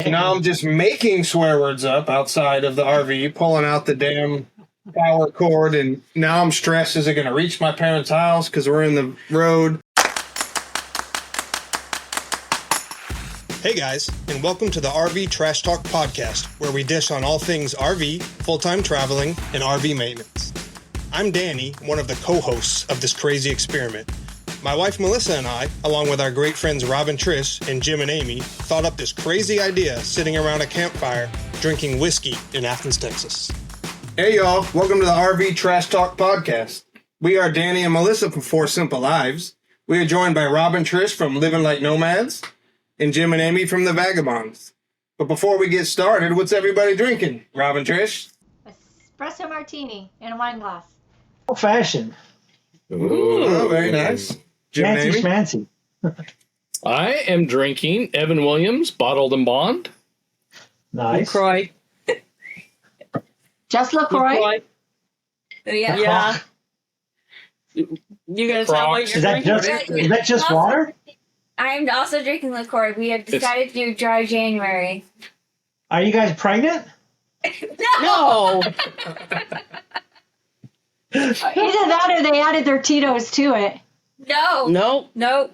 Now I'm just making swear words up outside of the RV, pulling out the damn power cord, and now I'm stressed. Is it going to reach my parents' house because we're in the road? Hey guys, and welcome to the RV Trash Talk podcast, where we dish on all things RV, full-time traveling, and RV maintenance. I'm Danny, one of the co-hosts of this crazy experiment. My wife Melissa and I, along with our great friends Rob and Trish and Jim and Amy, thought up this crazy idea sitting around a campfire drinking whiskey in Athens, Texas. Hey y'all, welcome to the RV Trash Talk podcast. We are Danny and Melissa from Four Simple Lives. We are joined by Rob and Trish from Living Like Nomads and Jim and Amy from The Vagabonds. But before we get started, what's everybody drinking? Rob and Trish? Espresso martini in a wine glass. Old fashioned. Ooh, oh, very nice. Jim and Amy? Fancy. I am drinking Evan Williams Bottled and Bond. Nice. LaCroix. Just LaCroix? Yeah. You guys have what you're drinking? Is that just water? I'm also drinking LaCroix. We have decided to do dry January. Are you guys pregnant? No. Either that or they added their Tito's to it. No.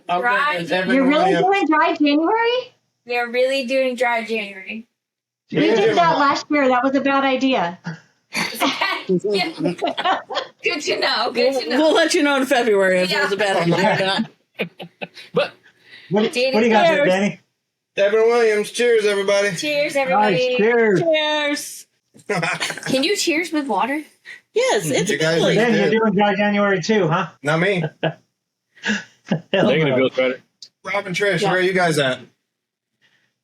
Dry. You're really doing dry January? We are really doing dry January. We did that last year. That was a bad idea. Yeah. Good to know. We'll let you know in February if it was a bad idea or not. But What do you got there, Danny? Evan Williams. Cheers, everybody. Cheers, everybody. Nice. Cheers. Cheers. Can you cheers with water? Yes, it's You guys lovely. are- Danny, you're doing dry January too, huh? Not me. negative feels better. Rob and Trish, where are you guys at?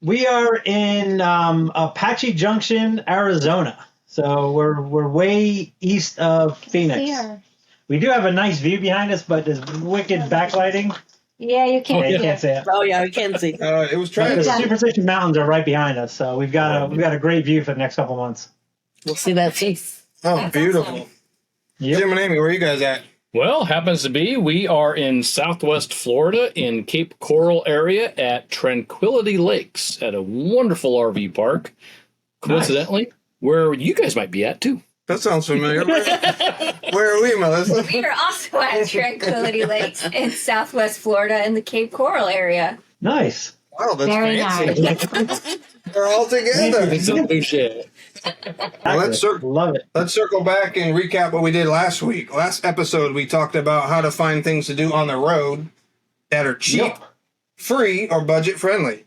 We are in Apache Junction, Arizona. So we're way east of Phoenix. Here. We do have a nice view behind us, but there's wicked backlighting. Yeah, you can't Yeah, you see can't it. see it. Oh yeah, we can see. It was But trying the to... Superstition Mountains are right behind us, so we've got a great view for the next couple months. We'll see that soon. Oh, beautiful. Yep. Jim and Amy, where are you guys at? Well, happens to be we are in Southwest Florida in Cape Coral area at Tranquility Lakes at a wonderful RV park. Coincidentally, where you guys might be at too. That sounds familiar. Where are we, Melissa? We are also at Tranquility Lakes in Southwest Florida in the Cape Coral area. Nice. Wow, that's Very fancy. nice. We're all together. It's a new shit. Well, Love it. let's circle back and recap what we did last week. Last episode, we talked about how to find things to do on the road that are cheap, Yep. free, or budget friendly.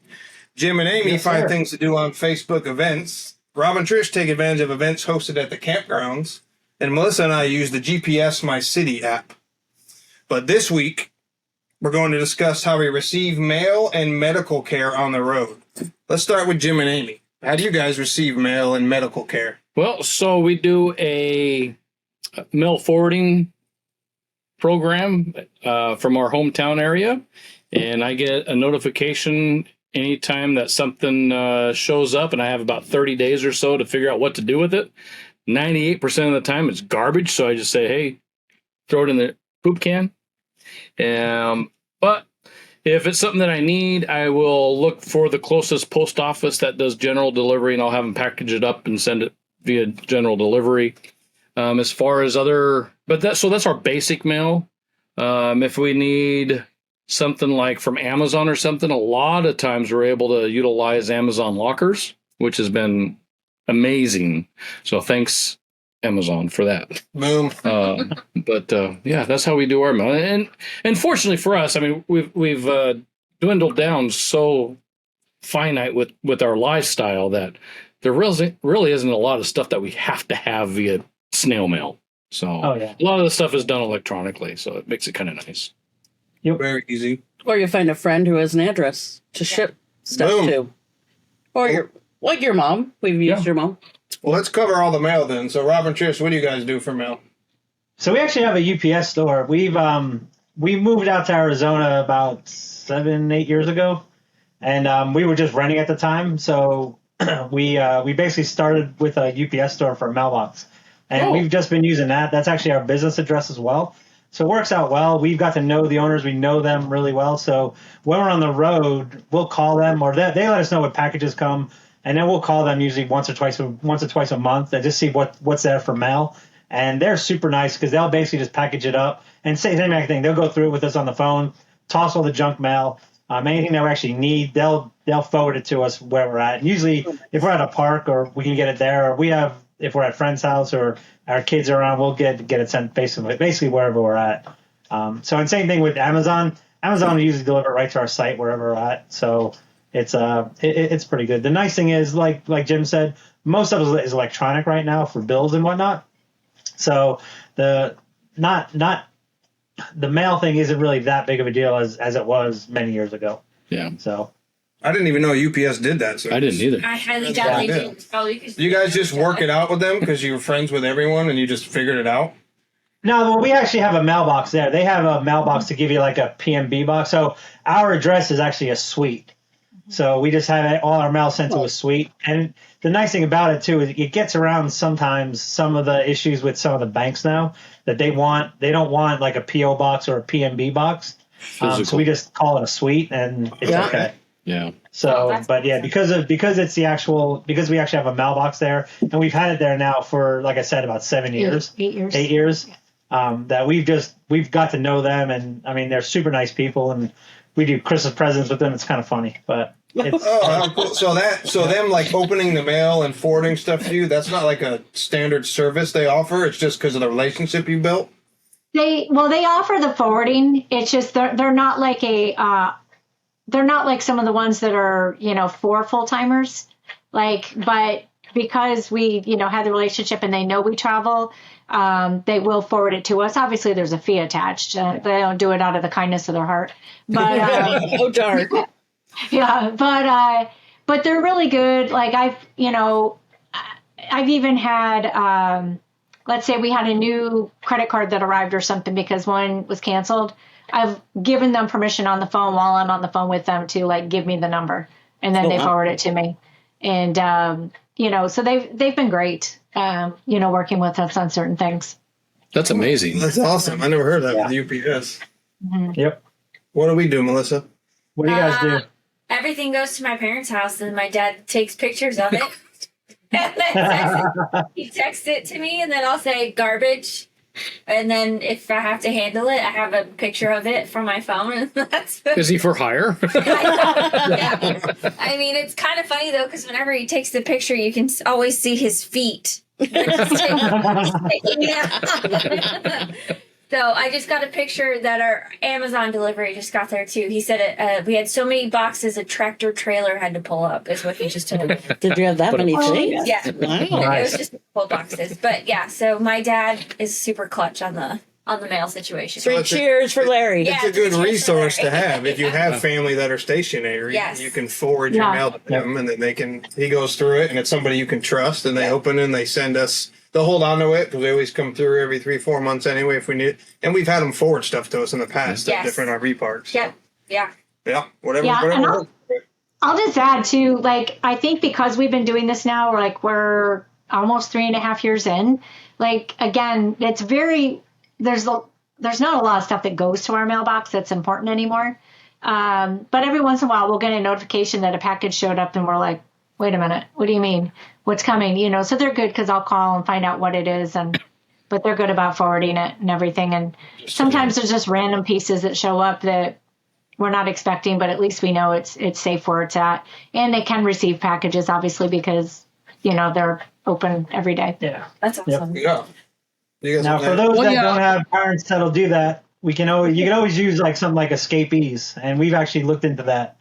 Jim and Amy Yes, find sir. things to do on Facebook events. Rob and Trish take advantage of events hosted at the campgrounds. And Melissa and I use the GPS My City app. But this week, we're going to discuss how we receive mail and medical care on the road. Let's start with Jim and Amy. How do you guys receive mail and medical care? Well, so we do a mail forwarding program from our hometown area, and I get a notification anytime that something shows up, and I have about 30 days or so to figure out what to do with it. 98% of the time it's garbage, so I just say, hey, throw it in the poop can. But if it's something that I need, I will look for the closest post office that does general delivery, and I'll have them package it up and send it via general delivery. As far as that's our basic mail. If we need something like from Amazon or something, a lot of times we're able to utilize Amazon lockers, which has been amazing. So thanks, Amazon, for that. Boom. Yeah, that's how we do our mail. And fortunately for us, I mean, we've dwindled down so finite with our lifestyle that there really isn't a lot of stuff that we have to have via snail mail. So a lot of the stuff is done electronically, so it makes it kind of nice. Very easy. Or you find a friend who has an address to ship stuff Boom. to. Or your mom. We've used your mom. Well, let's cover all the mail then. So, Rob and Trish, what do you guys do for mail? So we actually have a UPS store. We moved out to Arizona about 7-8 years ago, and we were just renting at the time. So we basically started with a UPS store for a mailbox, and we've just been using that. That's actually our business address as well. So it works out well. We've got to know the owners. We know them really well. So when we're on the road, we'll call them, or they let us know what packages come. and then we'll call them usually once or twice a month and just see what's there for mail. And they're super nice because they'll basically just package it up and say the same thing. They'll go through it with us on the phone, toss all the junk mail, anything that we actually need. They'll forward it to us where we're at. And usually, if we're at a park or we can get it there, or if we're at a friend's house or our kids are around, we'll get it sent basically wherever we're at. So, and same thing with Amazon. Amazon will usually deliver right to our site wherever we're at. So it's pretty good. The nice thing is, like Jim said, most of it is electronic right now for bills and whatnot. So the mail thing isn't really that big of a deal as it was many years ago. Yeah. So I didn't even know UPS did that. So I didn't either. I highly doubt they do. Probably because you guys just work it out with them because you were friends with everyone and you just figured it out? No, well, we actually have a mailbox there. They have a mailbox to give you like a PMB box. So our address is actually a suite. So we just have all our mail sent to a suite. And the nice thing about it, too, is it gets around sometimes some of the issues with some of the banks now that they don't want like a PO box or a PMB box. So we just call it a suite and it's okay. Yeah. So, but yeah, because we actually have a mailbox there and we've had it there now for, like I said, about 7 years. 8 years. 8 years. That we've got to know them, and I mean they're super nice people, and we do Christmas presents with them. It's kind of funny, but it's, cool. So them like opening the mail and forwarding stuff to you, that's not like a standard service they offer. It's just because of the relationship you built. They offer the forwarding. It's just they're not like they're not like some of the ones that are for full timers. But because we had the relationship and they know we travel. They will forward it to us. Obviously, there's a fee attached. They don't do it out of the kindness of their heart. But Oh darn. yeah, but they're really good. Like I've even had, let's say we had a new credit card that arrived or something because one was canceled. I've given them permission on the phone while I'm on the phone with them to give me the number, and then they forward it to me. And so they've been great. Working with us on certain things. That's amazing. That's awesome. I never heard that with UPS. Mm-hmm. Yep. What do we do, Melissa? What do you guys do? Everything goes to my parents' house, and my dad takes pictures of it. And then he texts it to me, and then I'll say garbage. And then if I have to handle it, I have a picture of it from my phone. And that's Is he for hire? yeah. I mean, it's kind of funny, though, because whenever he takes the picture, you can always see his feet. So I just got a picture that our Amazon delivery just got there, too. He said we had so many boxes a tractor trailer had to pull up, is what he just told me. Did you have that many things? Yeah. Wow. It was just full boxes. But yeah, so my dad is super clutch on the mail situation. Three cheers for Larry. Yeah. It's a good cheers for resource to Larry. have. If you have family that are stationary, Yes. you can forward your mail to them, and then he goes through it, and it's somebody you can trust, and they open it, and they send us. They'll hold on to it because we always come through every 3-4 months anyway if we need it. And we've had them forward stuff to us in the past at different RV parks. Yep. Yeah. Yeah. Whatever. Yeah, whatever and works. I'll just add too, I think because we've been doing this now, we're almost 3.5 years in. Again, it's there's not a lot of stuff that goes to our mailbox that's important anymore. But every once in a while, we'll get a notification that a package showed up, and we're like, wait a minute, what do you mean? What's coming? So they're good because I'll call and find out what it is, but they're good about forwarding it and everything. And sometimes there's just random pieces that show up that we're not expecting, but at least we know it's safe where it's at. And they can receive packages, obviously, because they're open every day. Yeah. That's awesome. Yeah. You guys Now, want for that? those that don't have parents that'll do that, you can always use something like Escapees, and we've actually looked into that.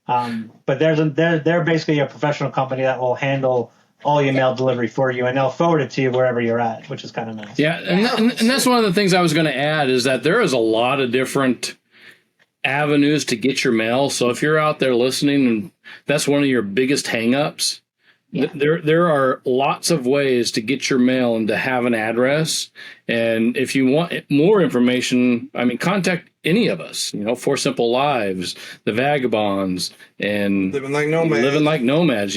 But they're basically a professional company that will handle all your mail delivery for you, and they'll forward it to you wherever you're at, which is kind of nice. Yeah, and that's one of the things I was going to add is that there is a lot of different avenues to get your mail. So if you're out there listening and that's one of your biggest hangups, there are lots of ways to get your mail and to have an address. And if you want more information, contact any of us, For Simple Lives, the Vagabonds, and Living Like Nomads.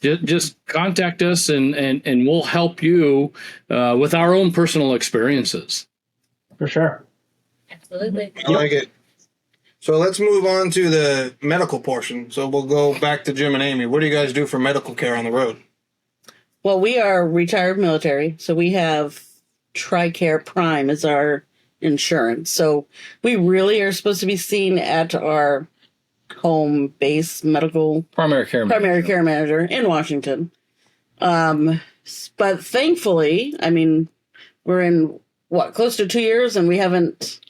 Just contact us and we'll help you with our own personal experiences. For sure. Absolutely. I like it. So let's move on to the medical portion. So we'll go back to Jim and Amy. What do you guys do for medical care on the road? Well, we are retired military, so we have Tricare Prime as our insurance. So we really are supposed to be seen at our home base medical Primary care manager in Washington. But thankfully, I mean, we're in close to 2 years, and we haven't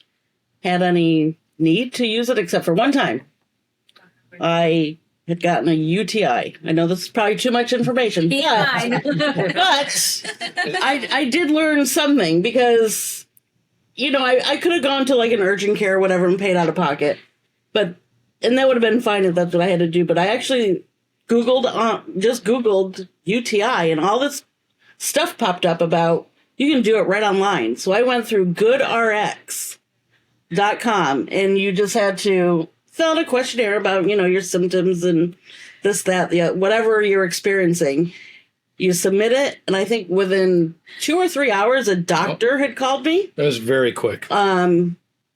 had any need to use it except for one time. I had gotten a UTI. I know this is probably too much information, but I did learn something because, I could have gone to like an urgent care or whatever and paid out of pocket, and that would have been fine if that's what I had to do. But I actually Googled UTI, and all this stuff popped up about you can do it right online. So I went through GoodRx.com, and you just had to fill out a questionnaire about, your symptoms and this, that, whatever you're experiencing. You submit it, and I think within 2 or 3 hours, a doctor had called me. That was very quick.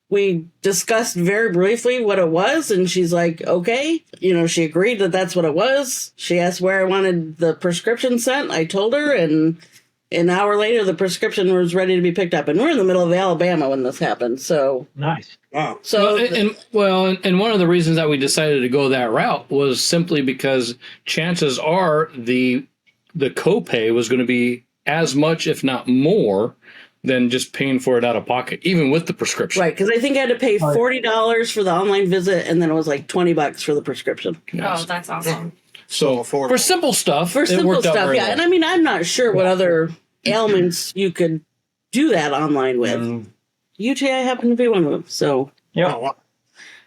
We discussed very briefly what it was, and she's like, okay. She agreed that that's what it was. She asked where I wanted the prescription sent. I told her, and an hour later, the prescription was ready to be picked up. And we're in the middle of Alabama when this happened, so... Nice. Wow. So, and one of the reasons that we decided to go that route was simply because chances are the copay was going to be as much, if not more, than just paying for it out of pocket, even with the prescription. right, because I think I had to pay $40 for the online visit, and then it was like $20 for the prescription. Oh, that's awesome. So affordable. for simple stuff, For it simple worked out stuff, very yeah. well. And I mean, I'm not sure what other ailments you could do that online with. UTI happened to be one of them, so... Yeah. Oh, wow.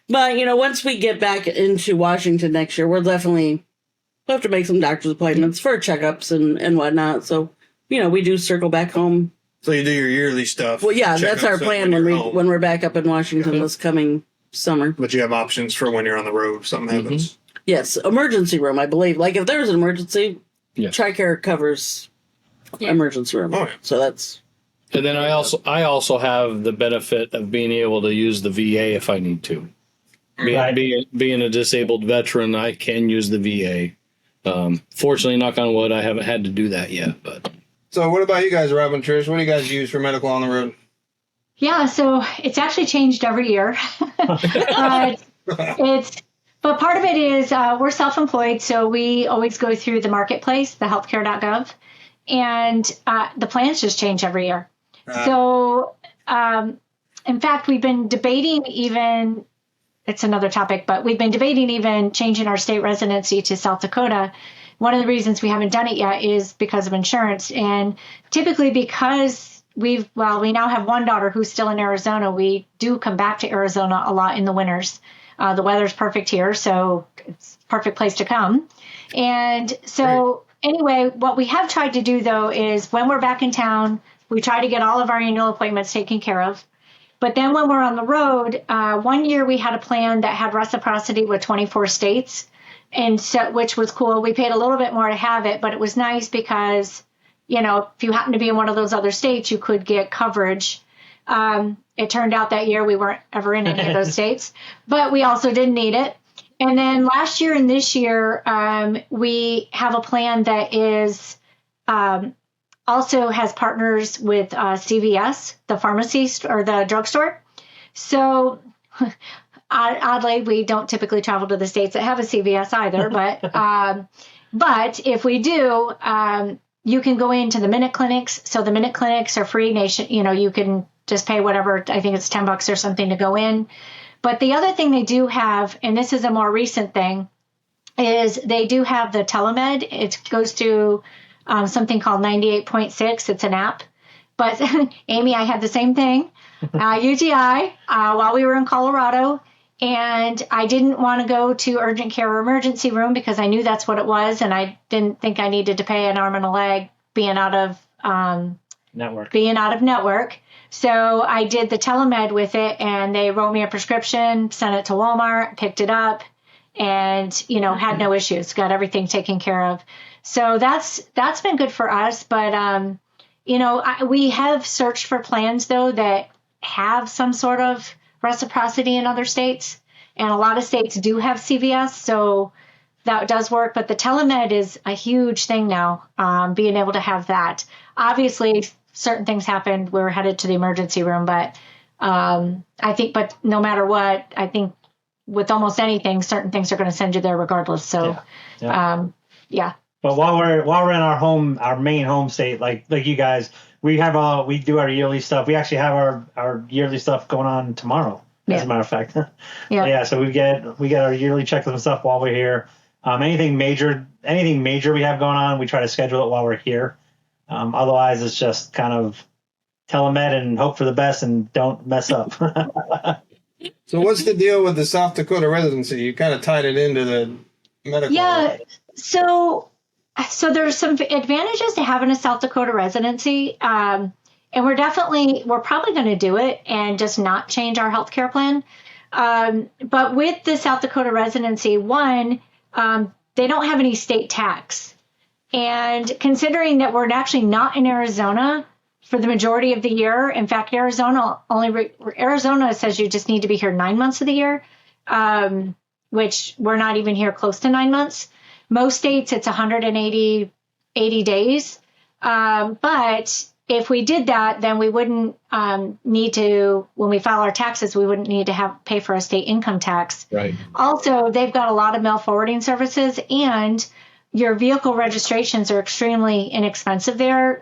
But, once we get back into Washington next year, we'll have to make some doctor's appointments for checkups and whatnot. So, we do circle back home. So you do your yearly stuff. Well, yeah, that's our checkups plan you're home. when we're back up in Washington this coming summer. But you have options for when you're on the road if something happens. Yes, emergency room, I believe. Like, if there's an emergency, Yes. Tricare covers emergency room. Oh, yeah. So that's... And then I also have the benefit of being able to use the VA if I need to. Being a disabled veteran, I can use the VA. Fortunately, knock on wood, I haven't had to do that yet. But So what about you guys, Rob and Trish? What do you guys use for medical on the road? Yeah, so it's actually changed every year. But part of it is we're self-employed, so we always go through the marketplace, the healthcare.gov, and the plans just change every year. So, in fact, we've been debating even, it's another topic, but we've been debating even changing our state residency to South Dakota. One of the reasons we haven't done it yet is because of insurance. And typically because we now have one daughter who's still in Arizona, we do come back to Arizona a lot in the winters. The weather's perfect here, so it's a perfect place to come. And so anyway, what we have tried to do, though, is when we're back in town, we try to get all of our annual appointments taken care of. But then when we're on the road, 1 year we had a plan that had reciprocity with 24 states, and so which was cool. We paid a little bit more to have it, but it was nice because, if you happen to be in one of those other states, you could get coverage. It turned out that year we weren't ever in any of those states, but we also didn't need it. And then last year and this year, we have a plan that is also has partners with CVS, the pharmacy or the drugstore. So oddly, we don't typically travel to the states that have a CVS either, but if we do, you can go into the MinuteClinics. So the MinuteClinics are free nation. You can just pay whatever. I think it's $10 or something to go in. But the other thing they do have, and this is a more recent thing, is they do have the telemed. It goes to something called 98.6. It's an app. But Amy, I had the same thing, UTI, while we were in Colorado. And I didn't want to go to urgent care or emergency room because I knew that's what it was. And I didn't think I needed to pay an arm and a leg being out of network. So I did the telemed with it, and they wrote me a prescription, sent it to Walmart, picked it up, and, had no issues, got everything taken care of. So that's been good for us. But, we have searched for plans, though, that have some sort of reciprocity in other states. And a lot of states do have CVS, so that does work. But the telemed is a huge thing now, being able to have that. Obviously, certain things happened. We're headed to the emergency room, but I think, but no matter what, I think with almost anything, certain things are going to send you there regardless. So, yeah. But while we're in our main home state, like you guys, we do our yearly stuff. We actually have our yearly stuff going on tomorrow, as a matter of fact. Yeah. So we get our yearly checkups and stuff while we're here. Anything major we have going on, we try to schedule it while we're here. Otherwise, it's just kind of telemed and hope for the best and don't mess up. So what's the deal with the South Dakota residency? You kind of tied it into the medical. Yeah. So there's some advantages to having a South Dakota residency. And we're probably going to do it and just not change our healthcare plan. But with the South Dakota residency, one, they don't have any state tax. And considering that we're actually not in Arizona for the majority of the year, in fact, Arizona says you just need to be here 9 months of the year, which we're not even here close to 9 months. Most states, it's 180 days. But if we did that, then we wouldn't need to, when we file our taxes, we wouldn't need to pay for a state income tax. Right. Also, they've got a lot of mail forwarding services, and your vehicle registrations are extremely inexpensive there.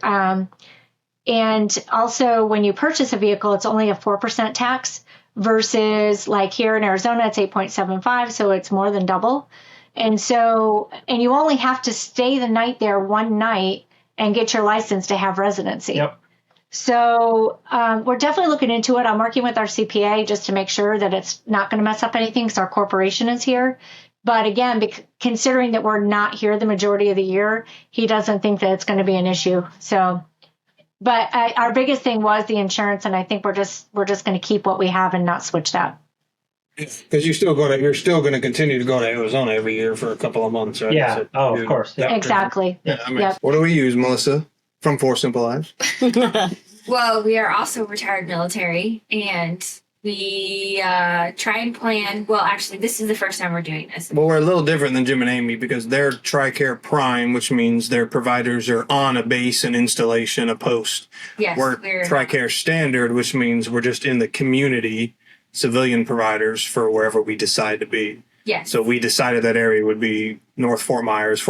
And also, when you purchase a vehicle, it's only a 4% tax versus like here in Arizona, it's 8.75. So it's more than double. And you only have to stay the night there one night and get your license to have residency. Yep. So we're definitely looking into it. I'm working with our CPA just to make sure that it's not going to mess up anything because our corporation is here. But again, considering that we're not here the majority of the year, he doesn't think that it's going to be an issue. So, but our biggest thing was the insurance, and I think we're just going to keep what we have and not switch that. Because you're still going to continue to go to Arizona every year for a couple of months, right? Yeah. Of course. Yeah. Exactly. Yeah. What do we use, Melissa, from Four Simple Lives? Well, we are also retired military, and we try and plan. Well, actually, this is the first time we're doing this. Well, we're a little different than Jim and Amy because they're Tricare Prime, which means their providers are on a base, an installation, a post. Yes, we're Tricare Standard, which means we're just in the community, civilian providers for wherever we decide to be. Yes. So we decided that area would be North Fort Myers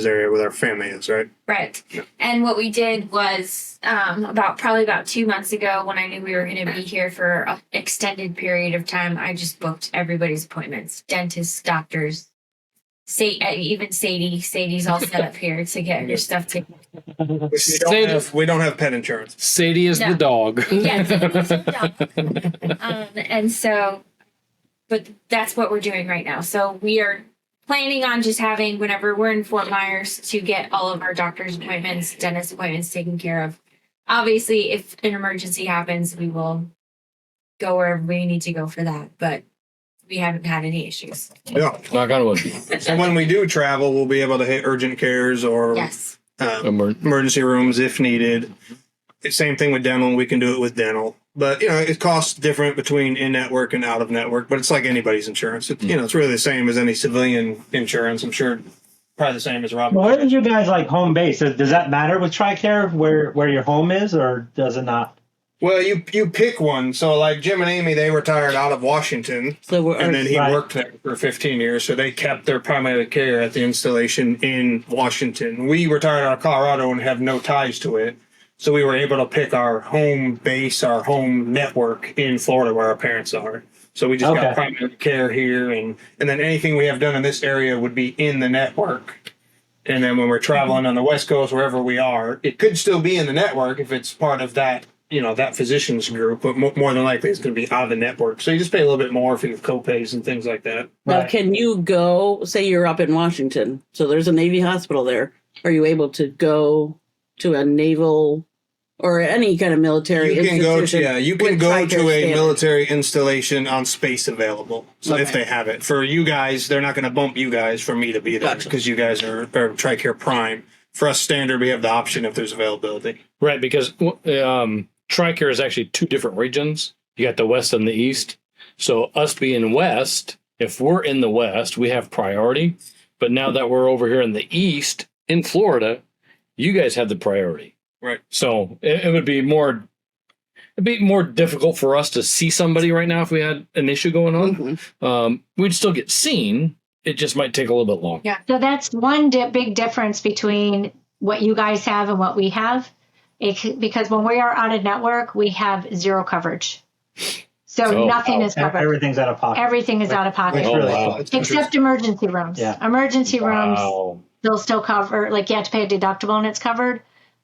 area where our family is, right? Right. Yeah. And what we did was probably about 2 months ago when I knew we were going to be here for an extended period of time, I just booked everybody's appointments, dentists, doctors, even Sadie. Sadie's all set up here to get your stuff taken. We don't have pet insurance. Sadie is the dog. Yes, Sadie is the dog. And so, but that's what we're doing right now. So we are planning on just having, whenever we're in Fort Myers, to get all of our doctor's appointments, dentist appointments taken care of. Obviously, if an emergency happens, we will go wherever we need to go for that. But we haven't had any issues. Yeah. Knock on wood. So when we do travel, we'll be able to hit urgent cares or emergency rooms if needed. Same thing with dental. We can do it with dental. But, it costs different between in-network and out-of-network. But it's like anybody's insurance. It's really the same as any civilian insurance. I'm sure probably the same as Robin. Well, where is you guys home base? Does that matter with Tricare where your home is, or does it not? Well, you pick one. So like Jim and Amy, they retired out of Washington. And then he worked there for 15 years. So they kept their primary care at the installation in Washington. We retired out of Colorado and have no ties to it. So we were able to pick our home base, our home network in Florida where our parents are. So we just got primary care here. And then anything we have done in this area would be in the network. And then when we're traveling on the West Coast, wherever we are, it could still be in the network if it's part of that, that physician's group. But more than likely, it's going to be out of the network. So you just pay a little bit more for your co-pays and things like that. Now, can you go, say you're up in Washington, so there's a Navy hospital there. Are you able to go to a naval or any kind of military institution? You can go to a military installation on space available. So if they have it. For you guys, they're not going to bump you guys for me to be there because you guys are Tricare Prime. For us standard, we have the option if there's availability. Right, because Tricare is actually two different regions. You got the West and the East. So us being West if we're in the West, we have priority. But now that we're over here in the East, in Florida, you guys have the priority. Right. So it would be more... It'd be more difficult for us to see somebody right now if we had an issue going on. We'd still get seen. It just might take a little bit longer. Yeah. So that's one big difference between what you guys have and what we have. Because when we are out of network, we have zero coverage. So nothing is covered. Everything's out of pocket. Everything is out of pocket. Which really wow. Except emergency rooms. Yeah. Emergency rooms, Wow. they'll still cover, like you have to pay a deductible and it's covered.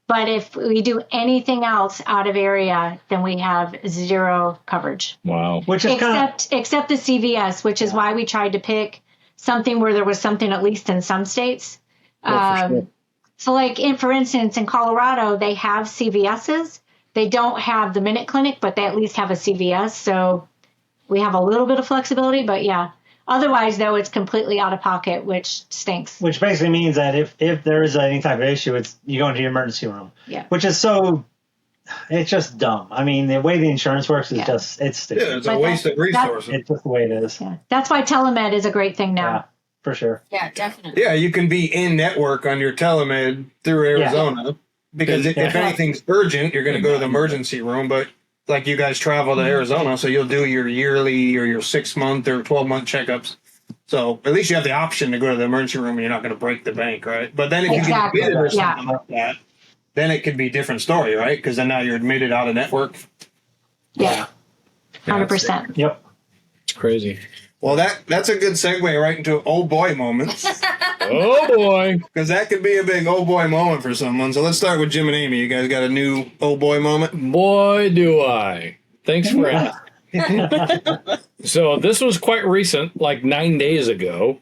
But if we do anything else out of area, then we have zero coverage. Wow. Which is Except the CVS, which is why we tried to pick something where there was something at least in some states. So like for instance, in Colorado, they have CVSs. They don't have the MinuteClinic, but they at least have a CVS. So we have a little bit of flexibility, but yeah. Otherwise, though, it's completely out of pocket, which stinks. Which basically means that if there is any type of issue, it's you go into the emergency room. Yeah. Which is it's just dumb. I mean, the way the insurance works is it's stupid. Yeah, it's a waste of resources. It's just the way it is. Yeah. That's why telemed is a great thing now. Yeah, for sure. Yeah, definitely. Yeah, you can be in network on your telemed through Arizona because if anything's urgent, you're going to go to the emergency room. But like you guys travel to Arizona, so you'll do your yearly or your 6-month or 12-month checkups. So at least you have the option to go to the emergency room and you're not going to break the bank, right? But then if you get admitted or something like that, then it could be a different story, right? Because then now you're admitted out of network. Yeah. 100%. Yep. It's crazy. Well, that's a good segue right into oh boy moments. Oh boy. Because that could be a big oh boy moment for someone. So let's start with Jim and Amy. You guys got a new oh boy moment? Boy, do I. Thanks for asking. So this was quite recent, like 9 days ago.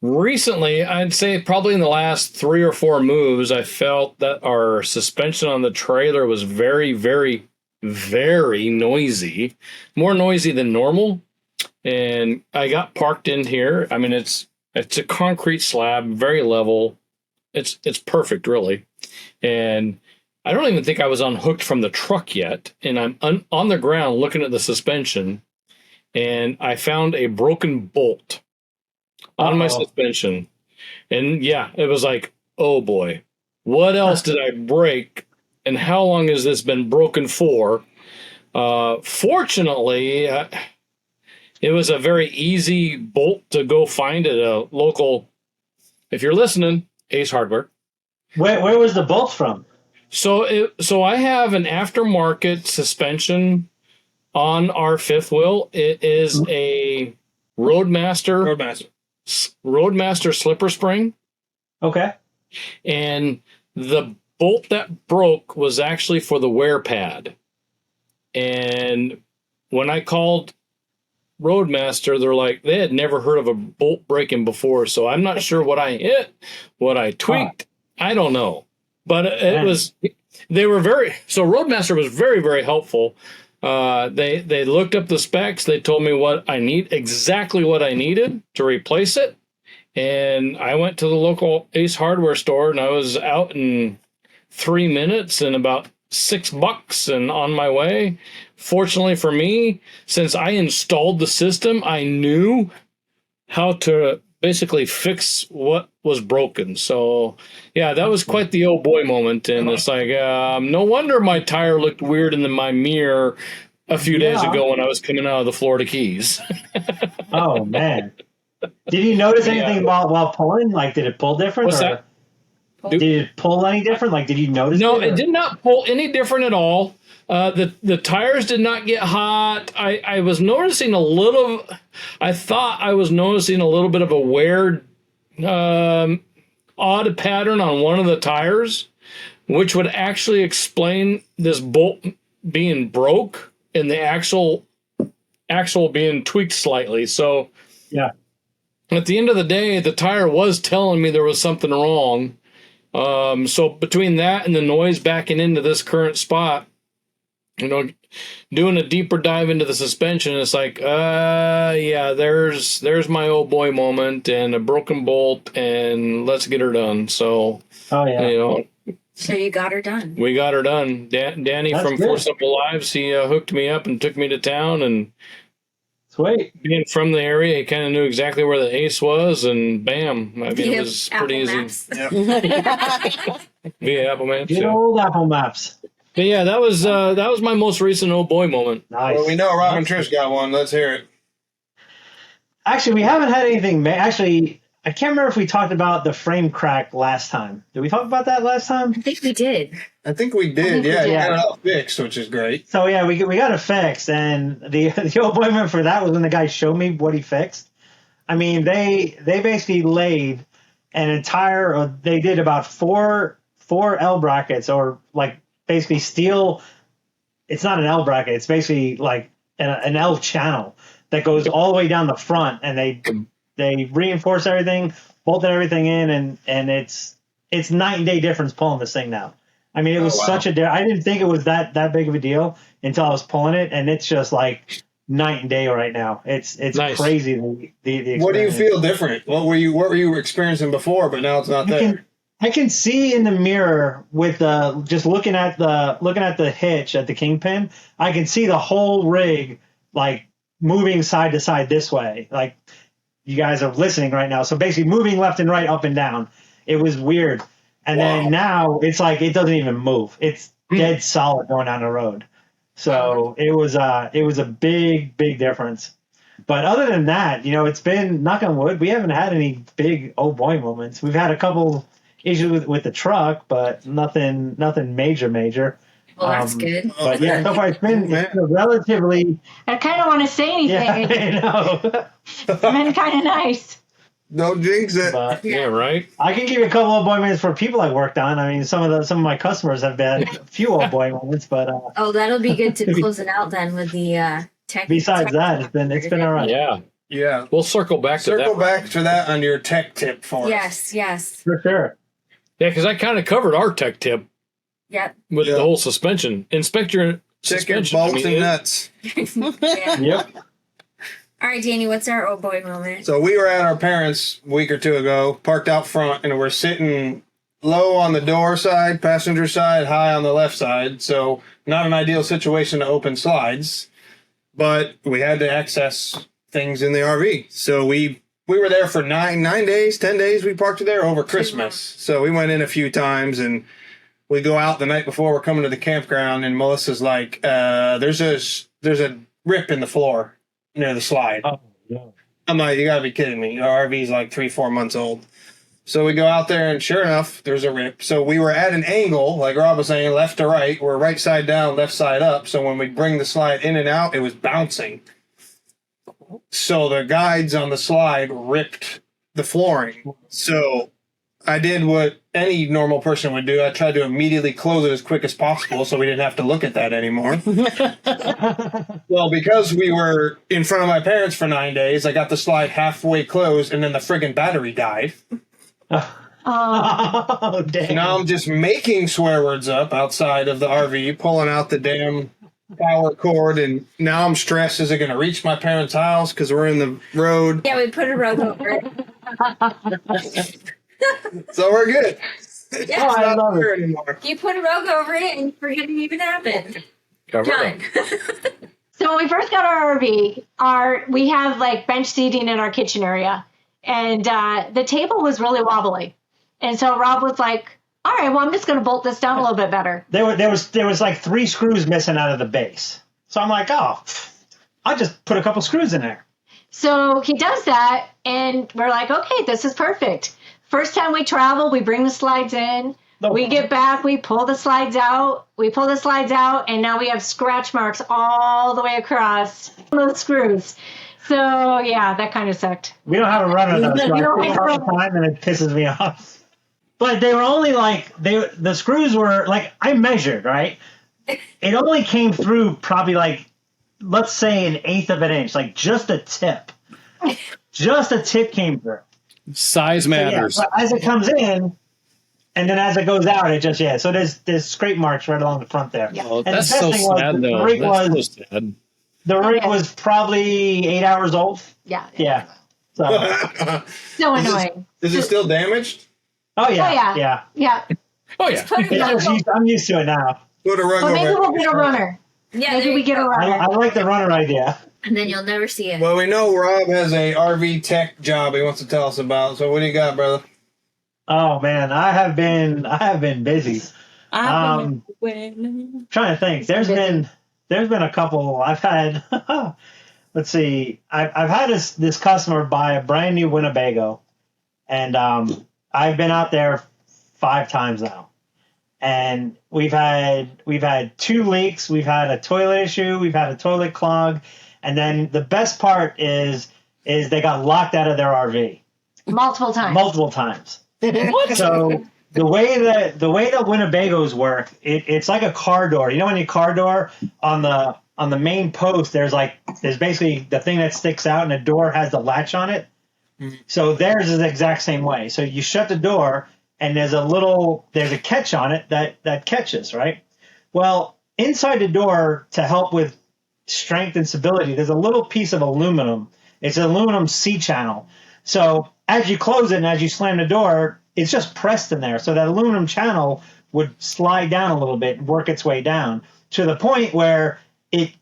Recently, I'd say probably in the last 3 or 4 moves, I felt that our suspension on the trailer was very, very, very noisy. More noisy than normal. And I got parked in here. I mean, it's a concrete slab, very level. It's perfect, really. And I don't even think I was unhooked from the truck yet. And I'm on the ground looking at the suspension. And I found a broken bolt on my suspension. And yeah, it was like, oh boy, what else did I break? And how long has this been broken for? Fortunately, it was a very easy bolt to go find at a local, if you're listening, Ace Hardware. Where was the bolt from? So I have an aftermarket suspension on our fifth wheel. It is a Roadmaster slipper spring. Okay. And the bolt that broke was actually for the wear pad. And when I called Roadmaster, they're like, they had never heard of a bolt breaking before. So I'm not sure what I hit, what I tweaked. I don't know. But Roadmaster was very, very helpful. They looked up the specs. They told me exactly what I needed to replace it. And I went to the local Ace Hardware store and I was out in 3 minutes and about $6 and on my way. Fortunately for me, since I installed the system, I knew how to basically fix what was broken. So yeah, that was quite the oh boy moment. And it's like, no wonder my tire looked weird in my mirror a few days ago when I was coming out of the Florida Keys. Oh man. Did you notice anything while pulling? Like, did it pull different? What's that? Did it pull any different? Like, did you notice? No, it did not pull any different at all. The tires did not get hot. I was noticing I thought I was noticing a little bit of a weird, odd pattern on one of the tires, which would actually explain this bolt being broke and the axle being tweaked slightly. So yeah. At the end of the day, the tire was telling me there was something wrong. So between that and the noise backing into this current spot, doing a deeper dive into the suspension, it's like, there's my oh boy moment and a broken bolt and let's get her done. So, so you got her done. We got her done. Danny That's from good. 4 Simple Lives, he hooked me up and took me to town and Sweet. Being from the area, he kind of knew exactly where the ace was, and bam. I mean, it was pretty easy. Yep. Via Apple Maps. Good Yeah. old Apple Maps. But yeah, that was my most recent oh boy moment. Nice. Well, we know Rob and Trish got one. Let's hear it. Actually, we haven't had anything. Actually, I can't remember if we talked about the frame crack last time. Did we talk about that last time? I think we did. I think we did. we Yeah, did. you got it all fixed, which is great. So yeah, we got it fixed, and the old boyman for that was when the guy showed me what he fixed. I mean, they basically laid an entire. They did about four L brackets, or like basically steel. It's not an L bracket. It's basically like an L channel that goes all the way down the front, and they reinforce everything, bolted everything in, and it's night and day difference pulling this thing now. I mean, it was such a. I didn't think it was that big of a deal until I was pulling it, and it's just like night and day right now. It's Nice. crazy. The What do you experience. feel different? What were you experiencing before, but now it's not there? I can see in the mirror with just looking at the hitch at the kingpin. I can see the whole rig like moving side to side this way. Like you guys are listening right now, so basically moving left and right, up and down. It was weird. And then now it's like it doesn't even move. It's dead solid going down the road. So it was a big difference. But other than that, it's been, knock on wood, we haven't had any big oh boy moments. We've had a couple issues with the truck, but nothing major. Well, that's good. But yeah, so far it's been relatively. I kind of want to say anything. Yeah, I know. It's been kind of nice. Don't jinx it. But Yeah, right? I can give you a couple of boy moments for people I worked on. I mean, some of my customers have been a few old boy moments, but Oh, that'll be good to close it out then with the tech. besides that, it's been all right. Yeah. Yeah. We'll circle back to that. Circle back to that on your tech tip for us. Yes. For sure. Yeah, because I kind of covered our tech tip Yep. with the whole suspension. Inspect your Check your suspension. bolts and nuts. Yeah. Yep. All right, Danny, what's our oh boy moment? So we were at our parents' a week or two ago, parked out front, and we're sitting low on the door side, passenger side, high on the left side. So not an ideal situation to open slides, but we had to access things in the RV. So we were there for 10 days. We parked there over Christmas. So we went in a few times, and we go out the night before we're coming to the campground, and Melissa's like, there's a rip in the floor near the slide. Oh, yeah. I'm like, you gotta be kidding me. Our RV's like 3-4 months old. So we go out there, and sure enough, there's a rip. So we were at an angle, like Rob was saying, left to right. We're right side down, left side up. So when we bring the slide in and out, it was bouncing. So the guides on the slide ripped the flooring. So I did what any normal person would do. I tried to immediately close it as quick as possible so we didn't have to look at that anymore. Well, because we were in front of my parents for 9 days, I got the slide halfway closed, and then the friggin' battery died. Oh, damn. Now I'm just making swear words up outside of the RV, pulling out the damn power cord, and now I'm stressed. Is it going to reach my parents' house because we're in the road? Yeah, we put a rug over it. So we're good. Yeah. Oh, I love There it. anymore. You put a rug over it and forget it even happened. Cover Done. it. So when we first got our RV, we have like bench seating in our kitchen area, and the table was really wobbly. And so Rob was like, all right, well, I'm just going to bolt this down a little bit better. There was like 3 screws missing out of the base. So I'm like, oh, I'll just put a couple screws in there. So he does that, and we're like, okay, this is perfect. First time we travel, we bring the slides in. No. We get back, we pull the slides out. And now we have scratch marks all the way across those screws. So, yeah, that kind of sucked. We don't have a runner though, so I No, see it all the time and it pisses me off. But they were only like the screws were like I measured, right? It only came through probably like let's say 1/8 of an inch, like just a tip. Just a tip came through. Size matters. So as it comes in, and then as it goes out, it just So there's scrape marks right along the front there. Yeah. Oh, And that's the best so thing was sad, the though. rig That's was- so sad. The rig was probably 8 hours old. Yeah. Yeah. So So annoying. Is it still damaged? oh yeah, Oh, yeah. yeah. Yeah. Oh, yeah. Put it Yeah, on. I'm used to it now. Put a rug Well, maybe over we'll it. get a runner. Yeah, Maybe there we you get a go. runner. I like the runner idea. And then you'll never see it. Well, we know Rob has a RV tech job he wants to tell us about. So what do you got, brother? Oh man, I have been busy. I'm Trying to think. There's been a couple. I've had. Let's see. I've had this customer buy a brand new Winnebago, and I've been out there 5 times now, and we've had 2 leaks. We've had a toilet issue. We've had a toilet clog, and then the best part is they got locked out of their RV Multiple times. So the way that Winnebagos work, it's like a car door. You know, when your car door on the main post, there's basically the thing that sticks out, and the door has the latch on it. So theirs is the exact same way. So you shut the door, and there's a catch on it that catches, right? Well, inside the door, to help with strength and stability, there's a little piece of aluminum. It's an aluminum C-channel. So as you close it and as you slam the door, it's just pressed in there. So that aluminum channel would slide down a little bit and work its way down to the point where it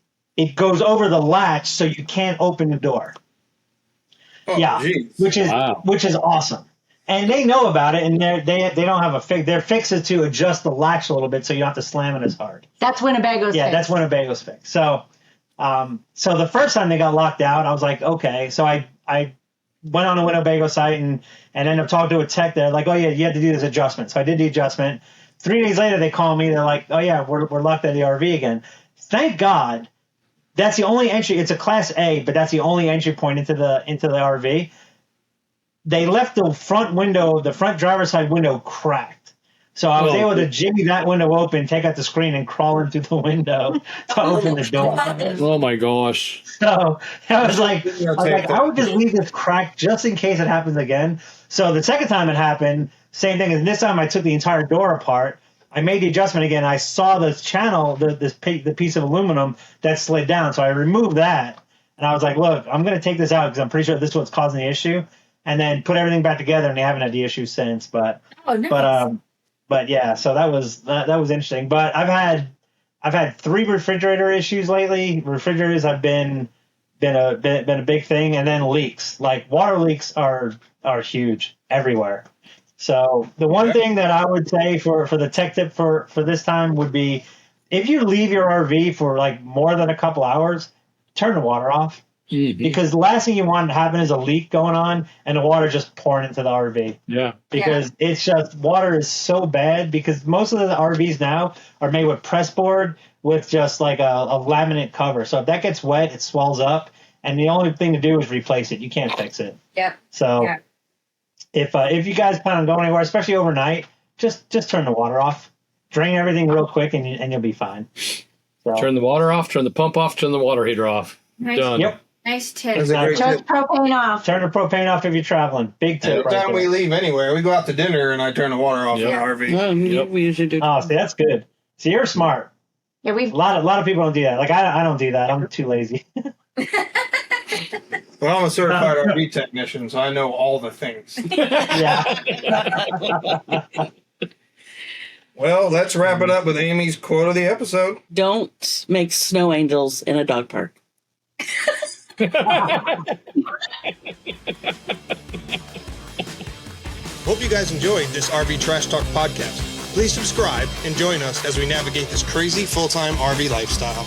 goes over the latch, so you can't open the door. Oh, yeah, geez. which is awesome. And they know about it, and they don't have a fix. Their fix is to adjust the latch a little bit so you don't have to slam it as hard. That's Winnebago's fix. That's Winnebago's fix. So the first time they got locked out, I was like, okay. So I went on the Winnebago site and ended up talking to a tech there, like, oh yeah, you had to do this adjustment. So I did the adjustment. 3 days later, they call me. They're like, oh yeah, we're locked out of the RV again. Thank God. That's the only entry. It's a Class A, but that's the only entry point into the RV. They left the front driver's side window cracked. So I was able to jimmy that window open, take out the screen, and crawl in through the window to open the door. Oh my gosh! So I was like, I would just leave this cracked just in case it happens again. So the second time it happened, same thing. And this time I took the entire door apart. I made the adjustment again. I saw this channel, the piece of aluminum that slid down. So I removed that, and I was like, look, I'm going to take this out because I'm pretty sure this is what's causing the issue. And then put everything back together, and they haven't had the issue since. But yeah, so that was interesting. But I've had 3 refrigerator issues lately. Refrigerators have been a big thing, and then leaks. Like water leaks are huge everywhere. So the one thing that I would say for the tech tip for this time would be, if you leave your RV for like more than a couple hours, turn the water off. Mm-hmm. Because the last thing you want to happen is a leak going on and the water just pouring into the RV. Yeah. Because it's just, water is so bad, because most of the RVs now are made with pressboard with just like a laminate cover. So if that gets wet, it swells up, and the only thing to do is replace it. You can't fix it. Yeah. So if you guys plan on going anywhere, especially overnight, just turn the water off, drain everything real quick, and you'll be fine. So. Turn the water off, turn the pump off, turn the water heater off. Nice. Done. Yep. Nice tip. Turn propane off. Turn the propane off if you're traveling. Big tip. Every time we leave anywhere, we go out to dinner and I turn the water off in the RV. We usually do. Oh, see, that's good. See, you're smart. Yeah, a lot of people don't do that. Like I don't do that. I'm too lazy. Well, I'm a certified RV technician, so I know all the things. Well, let's wrap it up with Amy's quote of the episode. Don't make snow angels in a dog park. Hope you guys enjoyed this RV Trash Talk podcast. Please subscribe and join us as we navigate this crazy full-time RV lifestyle.